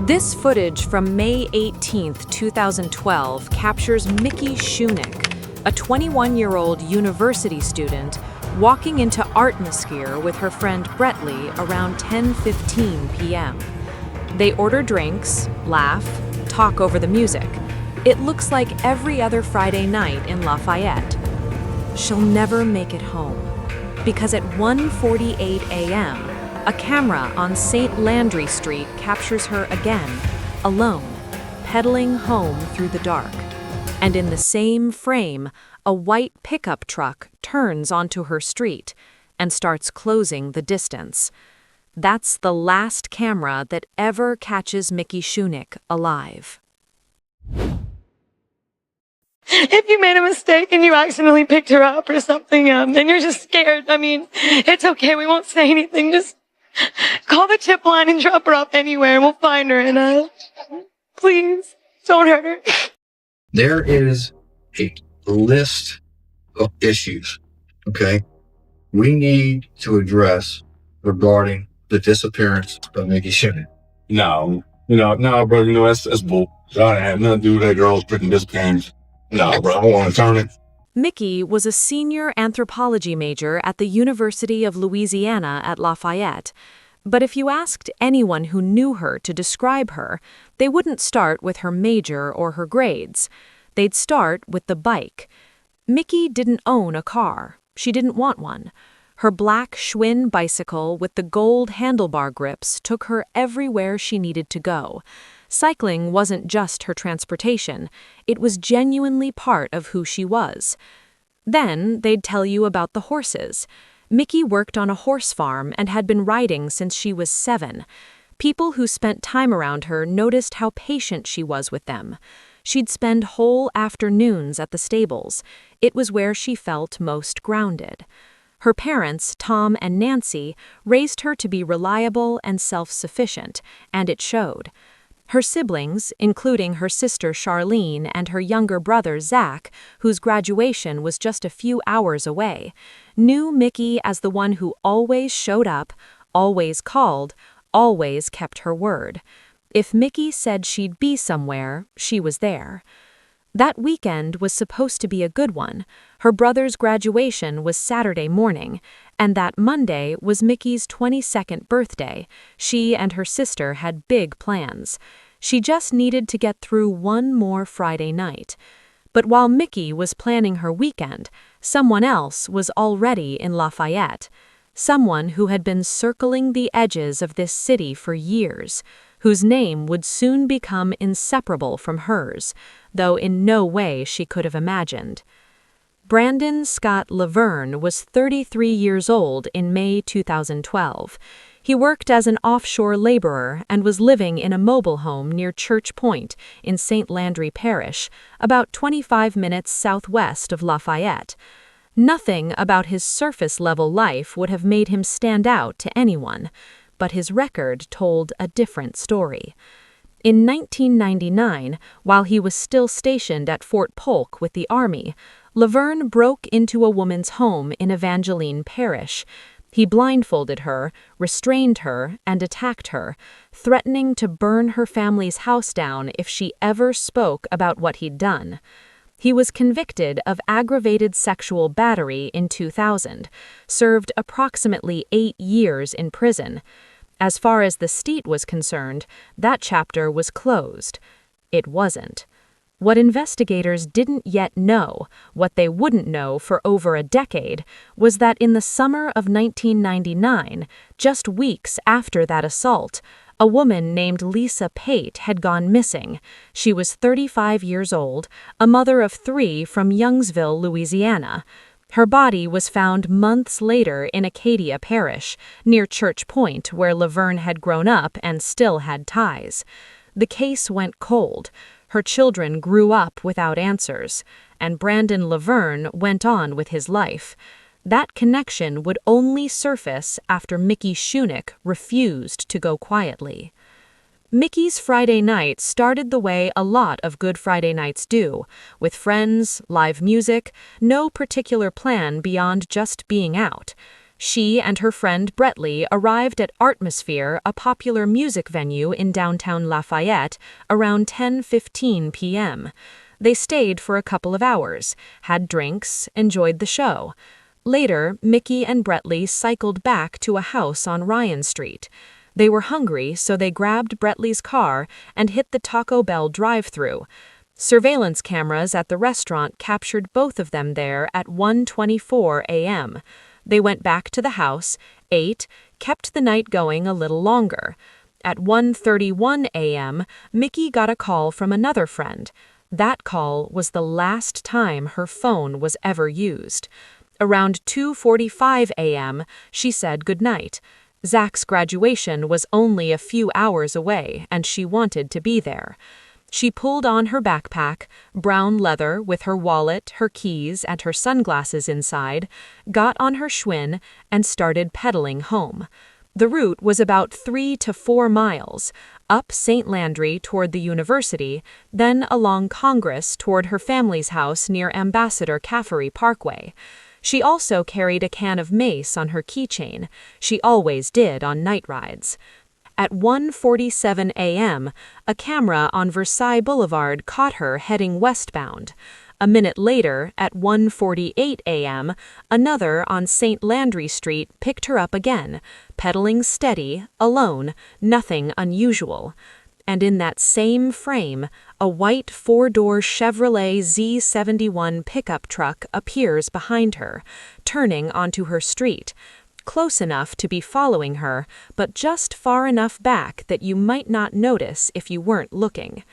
This footage from May 18, 2012 captures Mickey Shunick, a 21-year-old university student walking into Artmaskier with her friend Bretley around 10:15 p.m. They order drinks, laugh, talk over the music. It looks like every other Friday night in Lafayette. She'll never make it home, because at 1:48 a.m., a camera on St. Landry Street captures her again, alone, pedaling home through the dark. And in the same frame, a white pickup truck turns onto her street and starts closing the distance. That's the last camera that ever catches Mickey Shunick alive. If you made a mistake and you accidentally picked her up or something, and you're just scared, it's okay. We won't say anything. Just call the tip line and drop her off anywhere, and we'll find her. And please don't hurt her. There is a list of issues, okay, we need to address regarding the disappearance of Mickey Shunick. No, bro, that's bull. God had nothing to do with that girl's freaking disappearance. No, bro, I want to turn it. Mickey was a senior anthropology major at the University of Louisiana at Lafayette. But if you asked anyone who knew her to describe her, they wouldn't start with her major or her grades. They'd start with the bike. Mickey didn't own a car. She didn't want one. Her black Schwinn bicycle with the gold handlebar grips took her everywhere she needed to go. Cycling wasn't just her transportation. It was genuinely part of who she was. Then they'd tell you about the horses. Mickey worked on a horse farm and had been riding since she was 7. People who spent time around her noticed how patient she was with them. She'd spend whole afternoons at the stables. It was where she felt most grounded. Her parents, Tom and Nancy, raised her to be reliable and self-sufficient, and it showed. Her siblings, including her sister Charlene and her younger brother Zach, whose graduation was just a few hours away, knew Mickey as the one who always showed up, always called, always kept her word. If Mickey said she'd be somewhere, she was there. That weekend was supposed to be a good one. Her brother's graduation was Saturday morning, and that Monday was Mickey's 22nd birthday. She and her sister had big plans. She just needed to get through one more Friday night. But while Mickey was planning her weekend, someone else was already in Lafayette. Someone who had been circling the edges of this city for years, whose name would soon become inseparable from hers, though in no way she could have imagined. Brandon Scott Lavergne was 33 years old in May 2012. He worked as an offshore laborer and was living in a mobile home near Church Point in St. Landry Parish, about 25 minutes southwest of Lafayette. Nothing about his surface-level life would have made him stand out to anyone, but his record told a different story. In 1999, while he was still stationed at Fort Polk with the Army, Lavergne broke into a woman's home in Evangeline Parish. He blindfolded her, restrained her, and attacked her, threatening to burn her family's house down if she ever spoke about what he'd done. He was convicted of aggravated sexual battery in 2000, served approximately 8 years in prison. As far as the state was concerned, that chapter was closed. It wasn't. What investigators didn't yet know, what they wouldn't know for over a decade, was that in the summer of 1999, just weeks after that assault, a woman named Lisa Pate had gone missing. She was 35 years old, a mother of 3 from Youngsville, Louisiana. Her body was found months later in Acadia Parish, near Church Point, where Lavergne had grown up and still had ties. The case went cold. Her children grew up without answers, and Brandon Lavergne went on with his life. That connection would only surface after Mickey Shunick refused to go quietly. Mickey's Friday night started the way a lot of Good Friday nights do, with friends, live music, no particular plan beyond just being out. She and her friend Bretley arrived at Artmosphere, a popular music venue in downtown Lafayette, around 10:15 p.m. They stayed for a couple of hours, had drinks, enjoyed the show. Later, Mickey and Bretley cycled back to a house on Ryan Street. They were hungry, so they grabbed Bretley's car and hit the Taco Bell drive-thru. Surveillance cameras at the restaurant captured both of them there at 1:24 a.m. They went back to the house, ate, kept the night going a little longer. At 1:31 a.m., Mickey got a call from another friend. That call was the last time her phone was ever used. Around 2:45 a.m., she said goodnight. Zach's graduation was only a few hours away, and she wanted to be there. She pulled on her backpack, brown leather with her wallet, her keys, and her sunglasses inside, got on her Schwinn, and started pedaling home. The route was about 3 to 4 miles, up St. Landry toward the university, then along Congress toward her family's house near Ambassador Caffery Parkway. She also carried a can of mace on her keychain. She always did on night rides. At 1:47 a.m., a camera on Versailles Boulevard caught her heading westbound. A minute later, at 1:48 a.m., another on St. Landry Street picked her up again, pedaling steady, alone, nothing unusual. And in that same frame, a white 4-door Chevrolet Z71 pickup truck appears behind her, turning onto her street. Close enough to be following her, but just far enough back that you might not notice if you weren't looking.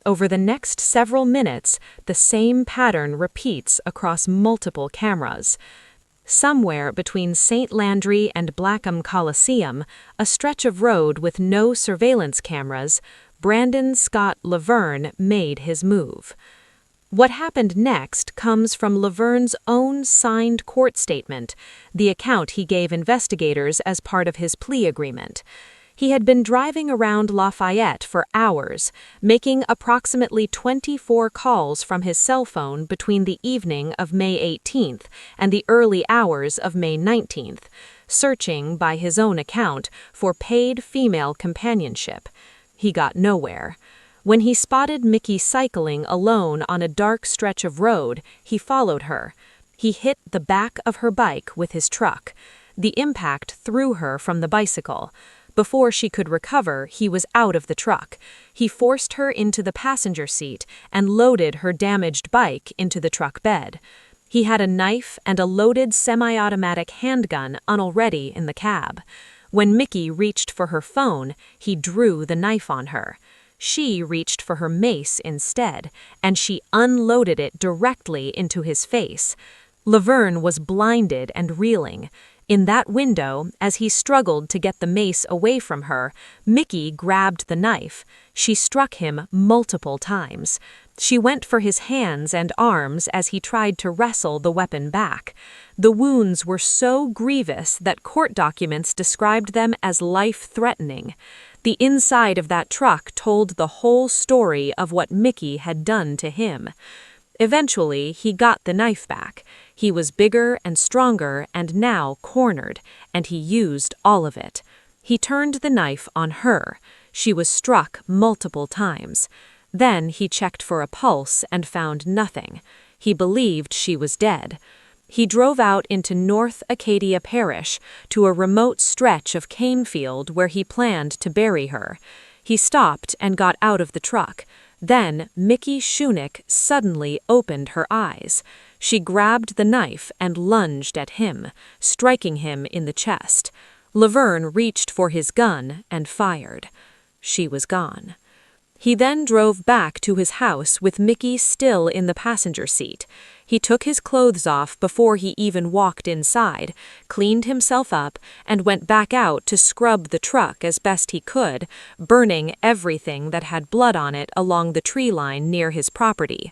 Over the next several minutes, the same pattern repeats across multiple cameras. Somewhere between St. Landry and Blackham Coliseum, a stretch of road with no surveillance cameras, Brandon Scott Lavergne made his move. What happened next comes from Lavergne's own signed court statement, the account he gave investigators as part of his plea agreement. He had been driving around Lafayette for hours, making approximately 24 calls from his cell phone between the evening of May 18th and the early hours of May 19th, searching, by his own account, for paid female companionship. He got nowhere. When he spotted Mickey cycling alone on a dark stretch of road, he followed her. He hit the back of her bike with his truck. The impact threw her from the bicycle. Before she could recover, he was out of the truck. He forced her into the passenger seat and loaded her damaged bike into the truck bed. He had a knife and a loaded semi-automatic handgun unalready in the cab. When Mickey reached for her phone, he drew the knife on her. She reached for her mace instead, and she unloaded it directly into his face. Lavergne was blinded and reeling. In that window, as he struggled to get the mace away from her, Mickey grabbed the knife. She struck him multiple times. She went for his hands and arms as he tried to wrestle the weapon back. The wounds were so grievous that court documents described them as life-threatening. The inside of that truck told the whole story of what Mickey had done to him. Eventually, he got the knife back. He was bigger and stronger and now cornered, and he used all of it. He turned the knife on her. She was struck multiple times. Then he checked for a pulse and found nothing. He believed she was dead. He drove out into North Acadia Parish to a remote stretch of cane field where he planned to bury her. He stopped and got out of the truck. Then Mickey Shunick suddenly opened her eyes. She grabbed the knife and lunged at him, striking him in the chest. Lavergne reached for his gun and fired. She was gone. He then drove back to his house with Mickey still in the passenger seat. He took his clothes off before he even walked inside, cleaned himself up, and went back out to scrub the truck as best he could, burning everything that had blood on it along the tree line near his property.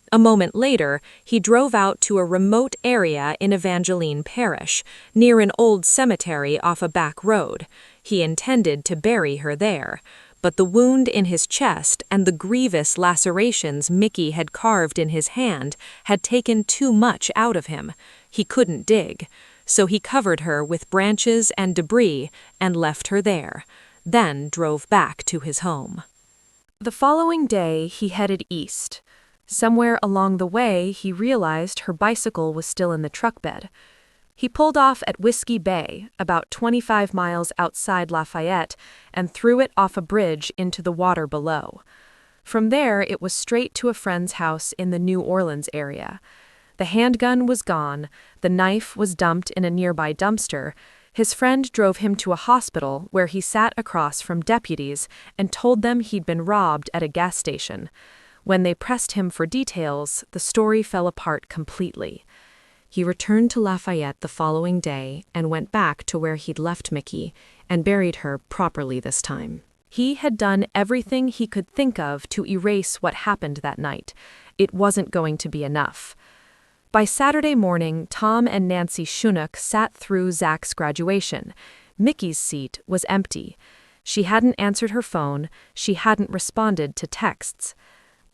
A moment later, he drove out to a remote area in Evangeline Parish, near an old cemetery off a back road. He intended to bury her there. But the wound in his chest and the grievous lacerations Mickey had carved in his hand had taken too much out of him. He couldn't dig. so he covered her with branches and debris and left her there, then drove back to his home. The following day, he headed east. Somewhere along the way, he realized her bicycle was still in the truck bed. He pulled off at Whiskey Bay, about 25 miles outside Lafayette, and threw it off a bridge into the water below. From there, it was straight to a friend's house in the New Orleans area. The handgun was gone, the knife was dumped in a nearby dumpster. His friend drove him to a hospital where he sat across from deputies and told them he'd been robbed at a gas station. When they pressed him for details, the story fell apart completely. He returned to Lafayette the following day and went back to where he'd left Mickey and buried her properly this time. He had done everything he could think of to erase what happened that night. It wasn't going to be enough. By Saturday morning, Tom and Nancy Shunick sat through Zach's graduation. Mickey's seat was empty. She hadn't answered her phone, she hadn't responded to texts.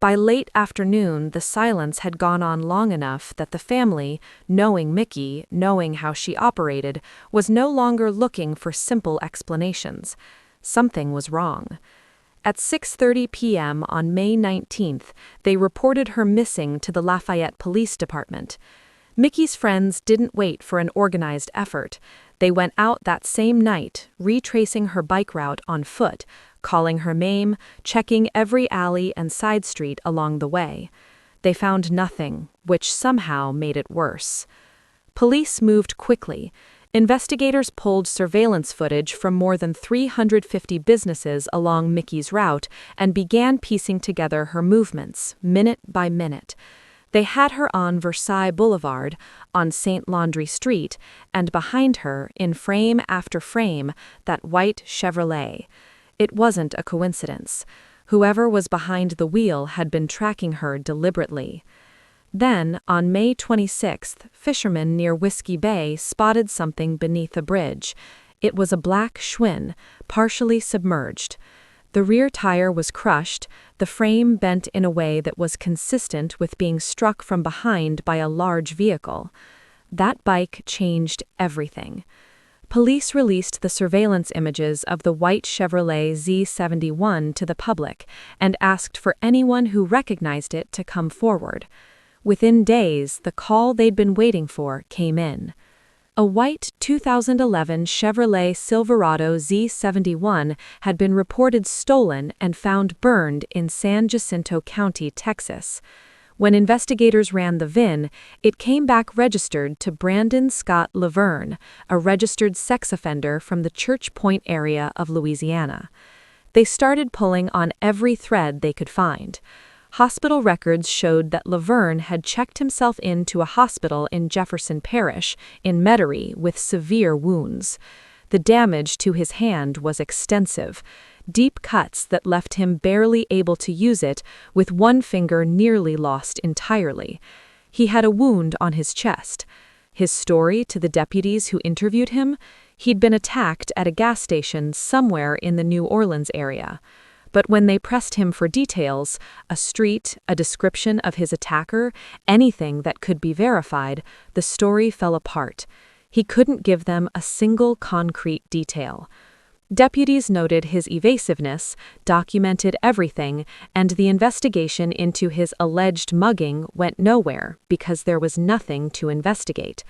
By late afternoon, the silence had gone on long enough that the family, knowing Mickey, knowing how she operated, was no longer looking for simple explanations. Something was wrong. At 6:30 p.m. on May 19th, they reported her missing to the Lafayette Police Department. Mickey's friends didn't wait for an organized effort. They went out that same night, retracing her bike route on foot, calling her name, checking every alley and side street along the way. They found nothing, which somehow made it worse. Police moved quickly. Investigators pulled surveillance footage from more than 350 businesses along Mickey's route and began piecing together her movements, minute by minute. They had her on Versailles Boulevard, on St. Laundry Street, and behind her, in frame after frame, that white Chevrolet. It wasn't a coincidence. Whoever was behind the wheel had been tracking her deliberately. Then, on May 26th, fishermen near Whiskey Bay spotted something beneath a bridge. It was a black Schwinn, partially submerged. The rear tire was crushed, the frame bent in a way that was consistent with being struck from behind by a large vehicle. That bike changed everything. Police released the surveillance images of the white Chevrolet Z71 to the public and asked for anyone who recognized it to come forward. Within days, the call they'd been waiting for came in. A white 2011 Chevrolet Silverado Z71 had been reported stolen and found burned in San Jacinto County, Texas. When investigators ran the VIN, it came back registered to Brandon Scott Lavergne, a registered sex offender from the Church Point area of Louisiana. They started pulling on every thread they could find. Hospital records showed that Lavergne had checked himself into a hospital in Jefferson Parish, in Metairie, with severe wounds. The damage to his hand was extensive. Deep cuts that left him barely able to use it, with one finger nearly lost entirely. He had a wound on his chest. His story to the deputies who interviewed him? He'd been attacked at a gas station somewhere in the New Orleans area. But when they pressed him for details, a street, a description of his attacker, anything that could be verified, the story fell apart. He couldn't give them a single concrete detail. Deputies noted his evasiveness, documented everything, and the investigation into his alleged mugging went nowhere because there was nothing to investigate.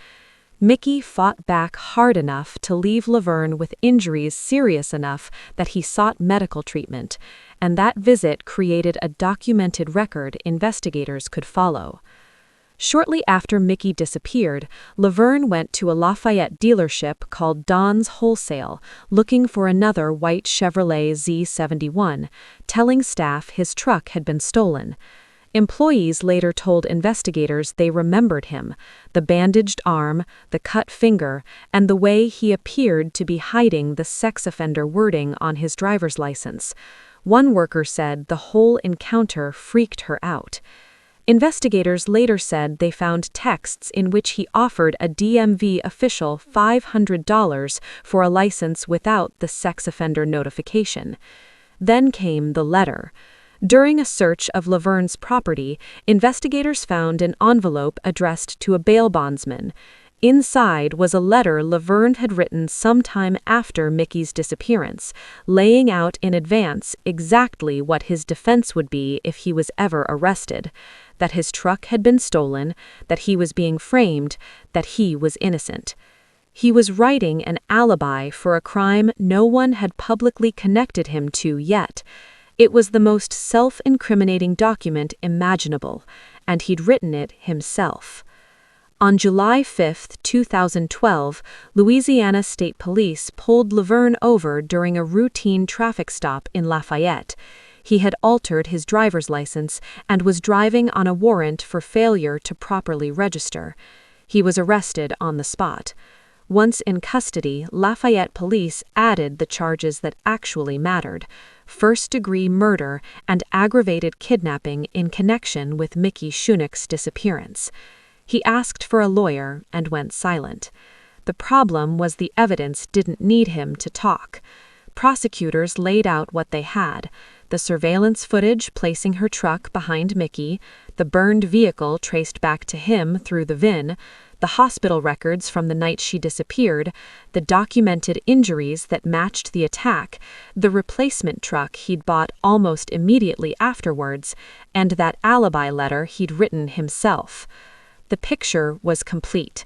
Mickey fought back hard enough to leave Lavergne with injuries serious enough that he sought medical treatment, and that visit created a documented record investigators could follow. Shortly after Mickey disappeared, Lavergne went to a Lafayette dealership called Don's Wholesale, looking for another white Chevrolet Z71, telling staff his truck had been stolen. Employees later told investigators they remembered him, the bandaged arm, the cut finger, and the way he appeared to be hiding the sex offender wording on his driver's license. One worker said the whole encounter freaked her out. Investigators later said they found texts in which he offered a DMV official $500 for a license without the sex offender notification. Then came the letter. During a search of Lavergne's property, investigators found an envelope addressed to a bail bondsman. Inside was a letter Lavergne had written sometime after Mickey's disappearance, laying out in advance exactly what his defense would be if he was ever arrested: that his truck had been stolen, that he was being framed, that he was innocent. He was writing an alibi for a crime no one had publicly connected him to yet. It was the most self-incriminating document imaginable, and he'd written it himself. On July 5, 2012, Louisiana State Police pulled Lavergne over during a routine traffic stop in Lafayette. He had altered his driver's license and was driving on a warrant for failure to properly register. He was arrested on the spot. Once in custody, Lafayette police added the charges that actually mattered: first-degree murder and aggravated kidnapping in connection with Mickey Shunick's disappearance. He asked for a lawyer and went silent. The problem was the evidence didn't need him to talk. Prosecutors laid out what they had: the surveillance footage placing her truck behind Mickey, the burned vehicle traced back to him through the VIN, the hospital records from the night she disappeared, the documented injuries that matched the attack, the replacement truck he'd bought almost immediately afterwards, and that alibi letter he'd written himself. The picture was complete.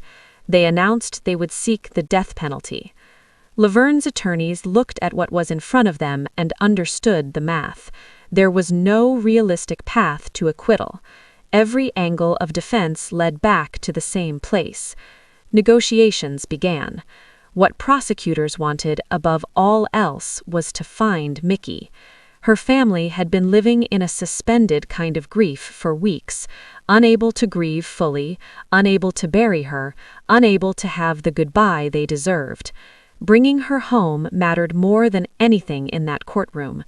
They announced they would seek the death penalty. Lavergne's attorneys looked at what was in front of them and understood the math. There was no realistic path to acquittal. Every angle of defense led back to the same place. Negotiations began. What prosecutors wanted above all else was to find Mickey. Her family had been living in a suspended kind of grief for weeks, unable to grieve fully, unable to bury her, unable to have the goodbye they deserved. Bringing her home mattered more than anything in that courtroom.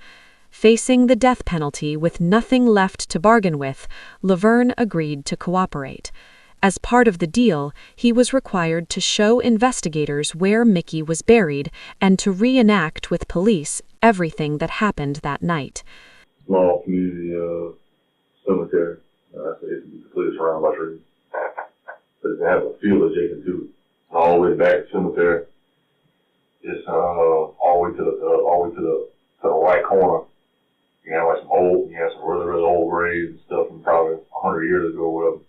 Facing the death penalty with nothing left to bargain with, Lavergne agreed to cooperate. As part of the deal, he was required to show investigators where Mickey was buried and to reenact with police everything that happened that night. Small community cemetery. It's completely surrounded by trees. But it has a field adjacent to it. All the way back to the cemetery. It's all the way to the right corner. You have like some really, really old graves and stuff from probably 100 years ago or whatever.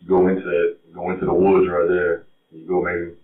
You go into the woods right there. You go maybe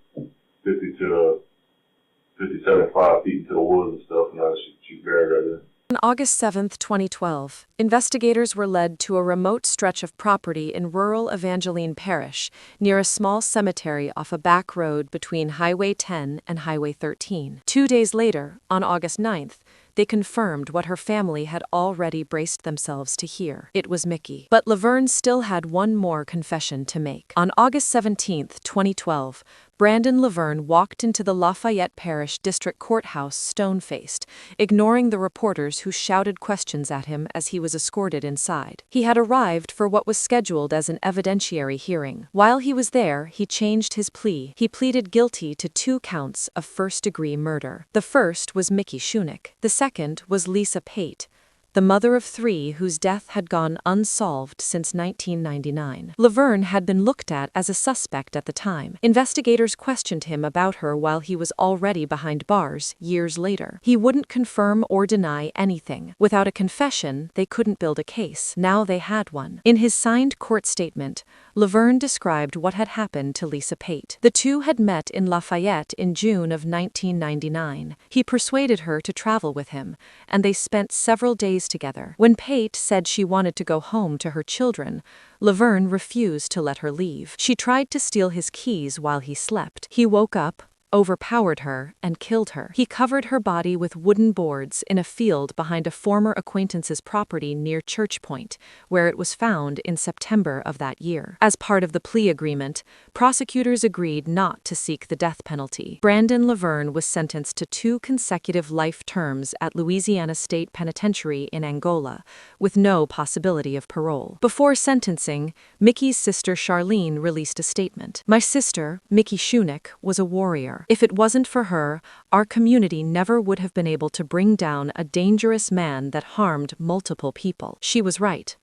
75 feet into the woods and stuff, and she's buried right there. On August 7, 2012, investigators were led to a remote stretch of property in rural Evangeline Parish, near a small cemetery off a back road between Highway 10 and Highway 13. 2 days later, on August 9th, they confirmed what her family had already braced themselves to hear. It was Mickey. But Lavergne still had one more confession to make. On August 17, 2012, Brandon Lavergne walked into the Lafayette Parish District Courthouse stone-faced, ignoring the reporters who shouted questions at him as he was escorted inside. He had arrived for what was scheduled as an evidentiary hearing. While he was there, he changed his plea. He pleaded guilty to 2 counts of first-degree murder. The first was Mickey Shunick. The second was Lisa Pate, the mother of 3 whose death had gone unsolved since 1999. Lavergne had been looked at as a suspect at the time. Investigators questioned him about her while he was already behind bars years later. He wouldn't confirm or deny anything. Without a confession, they couldn't build a case. Now they had one. In his signed court statement, Lavergne described what had happened to Lisa Pate. The two had met in Lafayette in June of 1999. He persuaded her to travel with him, and they spent several days together. When Pate said she wanted to go home to her children, Lavergne refused to let her leave. She tried to steal his keys while he slept. He woke up, overpowered her, and killed her. He covered her body with wooden boards in a field behind a former acquaintance's property near Church Point, where it was found in September of that year. As part of the plea agreement, prosecutors agreed not to seek the death penalty. Brandon Lavergne was sentenced to 2 consecutive life terms at Louisiana State Penitentiary in Angola, with no possibility of parole. Before sentencing, Mickey's sister Charlene released a statement. "My sister, Mickey Shunick, was a warrior. If it wasn't for her, our community never would have been able to bring down a dangerous man that harmed multiple people. She was right.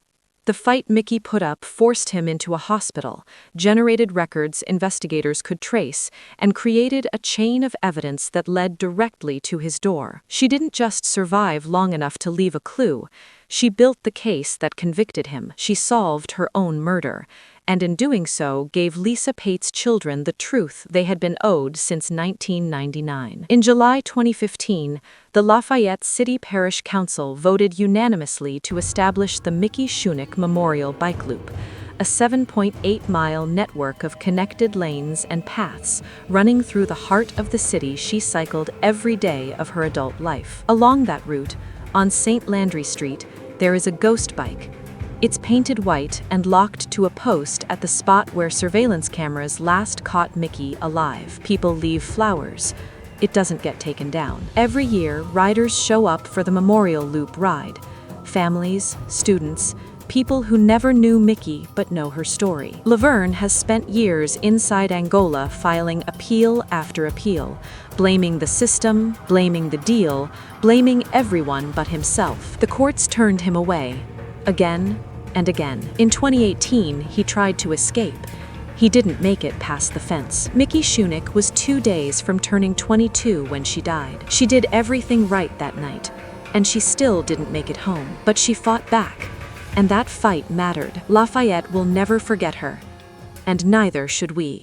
The fight Mickey put up forced him into a hospital, generated records investigators could trace, and created a chain of evidence that led directly to his door. She didn't just survive long enough to leave a clue. She built the case that convicted him. She solved her own murder, and in doing so gave Lisa Pate's children the truth they had been owed since 1999. In July 2015, the Lafayette City Parish Council voted unanimously to establish the Mickey Shunick Memorial Bike Loop, a 7.8-mile network of connected lanes and paths running through the heart of the city she cycled every day of her adult life. Along that route, on St. Landry Street, there is a ghost bike. It's painted white and locked to a post at the spot where surveillance cameras last caught Mickey alive. People leave flowers. It doesn't get taken down. Every year, riders show up for the Memorial Loop ride. Families, students, people who never knew Mickey but know her story. Lavergne has spent years inside Angola filing appeal after appeal, blaming the system, blaming the deal, blaming everyone but himself. The courts turned him away, again and again. In 2018, he tried to escape. He didn't make it past the fence. Mickey Shunick was 2 days from turning 22 when she died. She did everything right that night, and she still didn't make it home. But she fought back, and that fight mattered. Lafayette will never forget her, and neither should we.